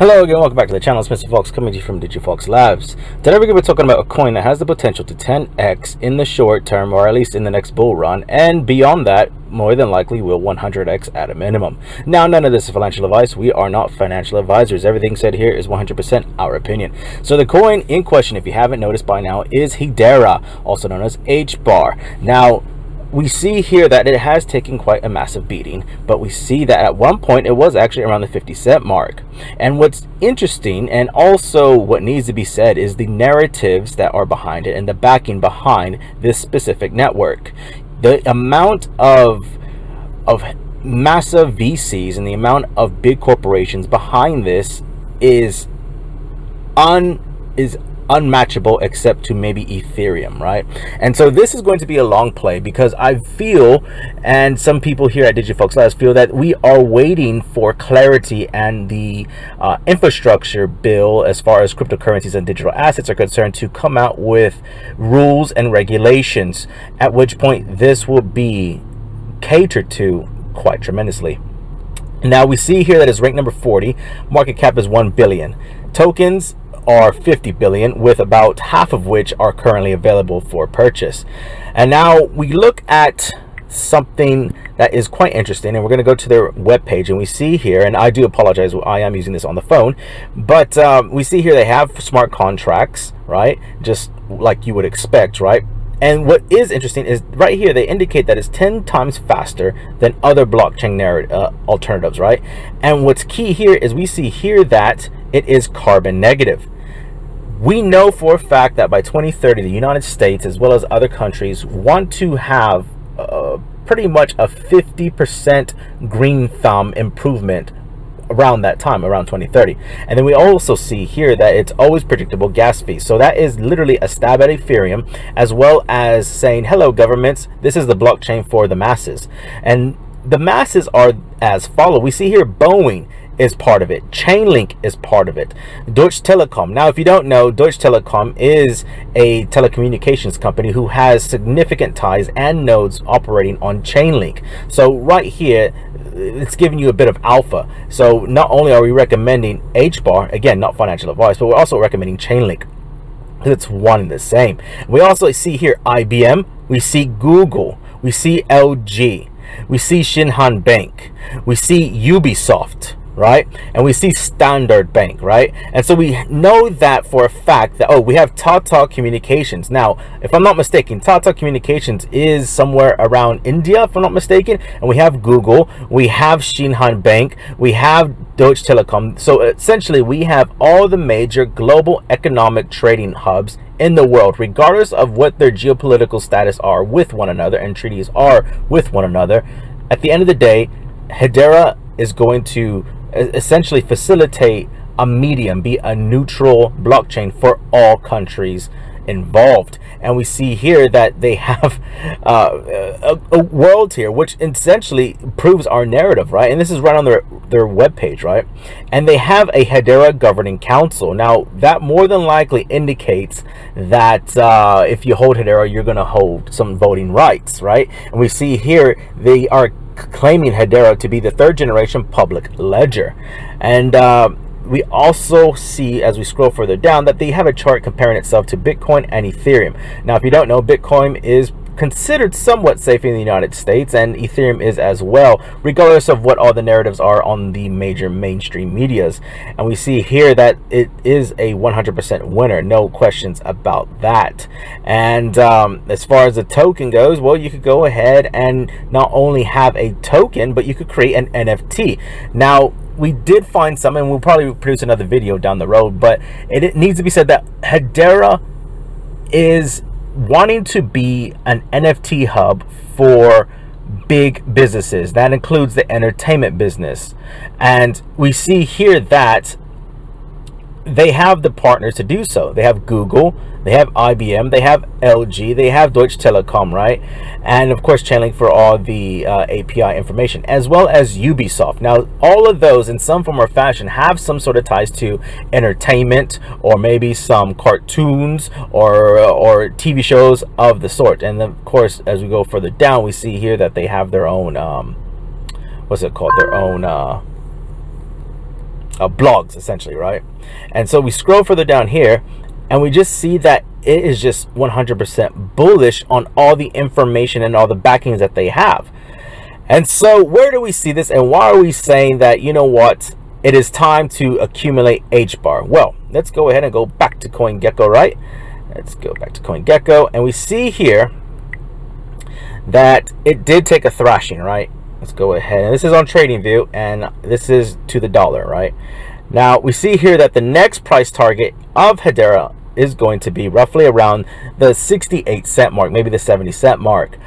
Hello again, welcome back to the channel. It's Mr. Fox coming to you from Digifox Labs. Today we're going to be talking about a coin that has the potential to 10x in the short term, or at least in the next bull run, and beyond that, more than likely will 100x at a minimum. Now, none of this is financial advice. We are not financial advisors. Everything said here is 100% our opinion. So the coin in question, if you haven't noticed by now, is Hedera, also known as H-bar. Now, we see here that it has taken quite a massive beating, but we see that at one point it was actually around the 50-cent mark. And what's interesting, and also what needs to be said, is the narratives that are behind it and the backing behind this specific network. The amount of massive VCs and the amount of big corporations behind this is unmatchable, except to maybe Ethereum, right? And so this is going to be a long play, because I feel, and some people here at Digifox Labs feel, that we are waiting for clarity and the infrastructure bill as far as cryptocurrencies and digital assets are concerned to come out with rules and regulations, at which point this will be catered to quite tremendously. Now we see here that it's ranked number 40, market cap is 1 billion, tokens are 50 billion, with about half of which are currently available for purchase. And now we look at something that is quite interesting, and we're going to go to their webpage, and we see here, and I do apologize, I am using this on the phone, but we see here they have smart contracts, right? Just like you would expect, right? And what is interesting is right here they indicate that it's 10 times faster than other blockchain alternatives, right? And what's key here is we see here that it is carbon negative. We know for a fact that by 2030 the United States as well as other countries want to have pretty much a 50% green thumb improvement around that time, around 2030. And then we also see here that it's always predictable gas fees. So that is literally a stab at Ethereum, as well as saying, hello governments, this is the blockchain for the masses. And the masses are as follow. We see here Boeing is part of it, Chainlink is part of it, Deutsche Telekom. Now if you don't know, Deutsche Telekom is a telecommunications company who has significant ties and nodes operating on Chainlink. So right here it's giving you a bit of alpha. So not only are we recommending H-bar, again not financial advice, but we're also recommending Chainlink. It's one and the same. We also see here IBM, we see Google, we see LG, we see Shinhan Bank, we see Ubisoft, right? And we see Standard Bank, right? And so we know that for a fact that, oh, we have Tata Communications. Now, if I'm not mistaken, Tata Communications is somewhere around India, if I'm not mistaken. And we have Google, we have Shinhan Bank, we have Deutsche Telekom. So essentially, we have all the major global economic trading hubs in the world, regardless of what their geopolitical status are with one another and treaties are with one another. At the end of the day, Hedera is going to essentially facilitate a medium, be a neutral blockchain for all countries involved. And we see here that they have a world here, which essentially proves our narrative, right? And this is right on their webpage, right? And they have a Hedera governing council. Now that more than likely indicates that if you hold Hedera, you're going to hold some voting rights, right? And we see here they are claiming Hedera to be the 3rd generation public ledger. And we also see, as we scroll further down, that they have a chart comparing itself to Bitcoin and Ethereum. Now if you don't know, Bitcoin is considered somewhat safe in the United States, and Ethereum is as well, regardless of what all the narratives are on the major mainstream medias. And we see here that it is a 100% winner, no questions about that. And as far as the token goes, well, you could go ahead and not only have a token, but you could create an NFT. Now we did find some, and we'll probably produce another video down the road, but it needs to be said that Hedera is wanting to be an NFT hub for big businesses. That includes the entertainment business. And we see here that they have the partners to do so. They have Google, they have IBM, they have LG, they have Deutsche Telekom, right? And of course Chainlink for all the API information, as well as Ubisoft. Now all of those in some form or fashion have some sort of ties to entertainment, or maybe some cartoons or TV shows of the sort. And of course, as we go further down, we see here that they have their own what's it called, their own blogs essentially, right? And so we scroll further down here and we just see that it is just 100% bullish on all the information and all the backings that they have. And so where do we see this, and why are we saying that, you know what, it is time to accumulate HBAR? Well, let's go ahead and go back to CoinGecko, right? Let's go back to CoinGecko, and we see here that it did take a thrashing, right? Let's go ahead, and this is on TradingView, and this is to the dollar, right? Now we see here that the next price target of Hedera is going to be roughly around the 68-cent mark, maybe the 70-cent mark,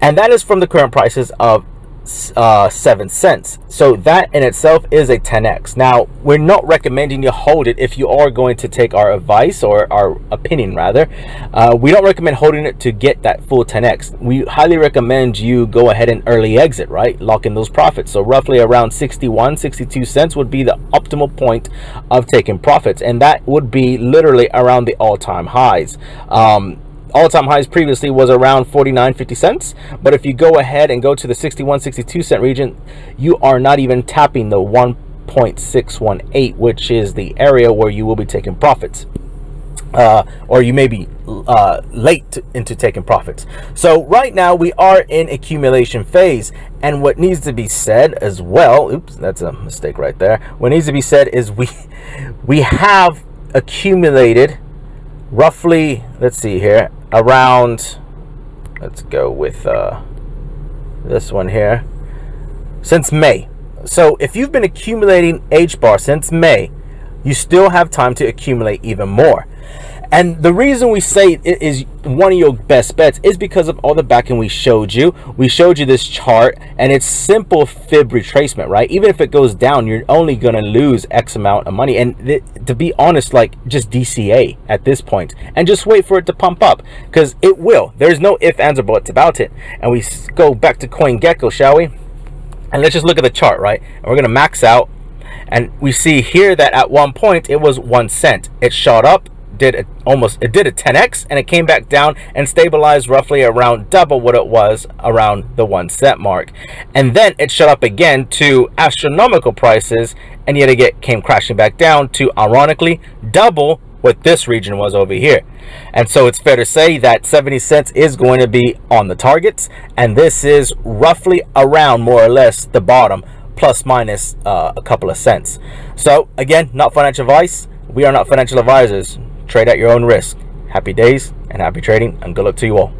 and that is from the current prices of 7 cents. So that in itself is a 10x. Now we're not recommending you hold it if you are going to take our advice, or our opinion rather. We don't recommend holding it to get that full 10x. We highly recommend you go ahead and early exit, right? Lock in those profits. So roughly around 61-62 cents would be the optimal point of taking profits, and that would be literally around the all-time highs. All-time highs previously was around 49-50 cents, but if you go ahead and go to the 61-62 cent region, you are not even tapping the 1.618, which is the area where you will be taking profits, or you may be late into taking profits. So right now we are in accumulation phase, and what needs to be said as well, oops, that's a mistake right there, what needs to be said is we have accumulated roughly, let's see here, around, let's go with this one here, since May. So if you've been accumulating HBAR since May, you still have time to accumulate even more. And the reason we say it is one of your best bets is because of all the backing we showed you. We showed you this chart, and it's simple fib retracement, right? Even if it goes down, you're only going to lose X amount of money. And to be honest, like, just DCA at this point and just wait for it to pump up, because it will. There's no ifs, ands, or buts about it. And we go back to CoinGecko, shall we? And let's just look at the chart, right? And we're going to max out. And we see here that at one point it was 1 cent. It shot up, did a 10x, and it came back down and stabilized roughly around double what it was around the 1 cent mark. And then it shot up again to astronomical prices, and yet again came crashing back down to, ironically, double what this region was over here. And so it's fair to say that 70 cents is going to be on the targets, and this is roughly around more or less the bottom, plus minus a couple of cents. So again, not financial advice. We are not financial advisors. Trade at your own risk. Happy days and happy trading, and good luck to you all.